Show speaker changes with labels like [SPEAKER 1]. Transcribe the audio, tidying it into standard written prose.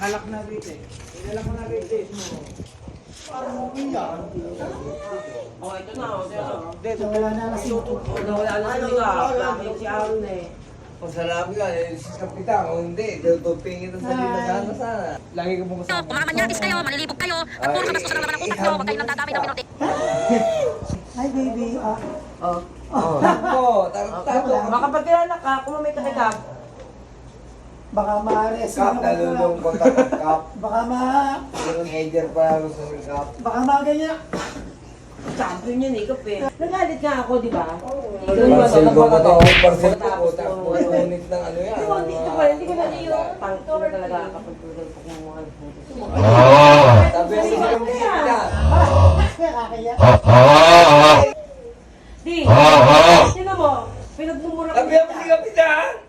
[SPEAKER 1] Nakalak na rito eh. Inala ko na rito eh. Parang umiyak.
[SPEAKER 2] Oh, ito na.
[SPEAKER 1] Dito, wala na kasi YouTube.
[SPEAKER 2] Nawala na si Mika. Bakit si Aaron eh.
[SPEAKER 3] Kung salabi ka, si Kapitan, kung hindi, tutupingin na sa dito sana. Lagi ko po kasama.
[SPEAKER 4] Mamamanyakis kayo, malilibog kayo, at puro kabastos na naman ang utak nyo, huwag kayong nagdadami ng minuti.
[SPEAKER 5] Hi, baby.
[SPEAKER 2] Oh.
[SPEAKER 3] Takbo, takbo.
[SPEAKER 2] Makapagkilala ka, kung may kakikap.
[SPEAKER 5] Baka maares.
[SPEAKER 3] Kap, nalulungkot ako, Kap.
[SPEAKER 5] Baka
[SPEAKER 3] Yung hater pa gusto ng Kap.
[SPEAKER 5] baka maganyan.
[SPEAKER 2] Champion yun eh, kap eh. Nagalit nga ako, di ba?
[SPEAKER 3] Parcel ko pa to, parcel ko, takbo, unit ng ano yan.
[SPEAKER 2] Dito pa, hindi ko na yung tangko na talaga kapag tulad ko kung mga
[SPEAKER 3] Sabi sa yung kita.
[SPEAKER 5] Kaya.
[SPEAKER 2] Di, sino mo? Pinagmumura
[SPEAKER 3] Sabi ako si Kapitan.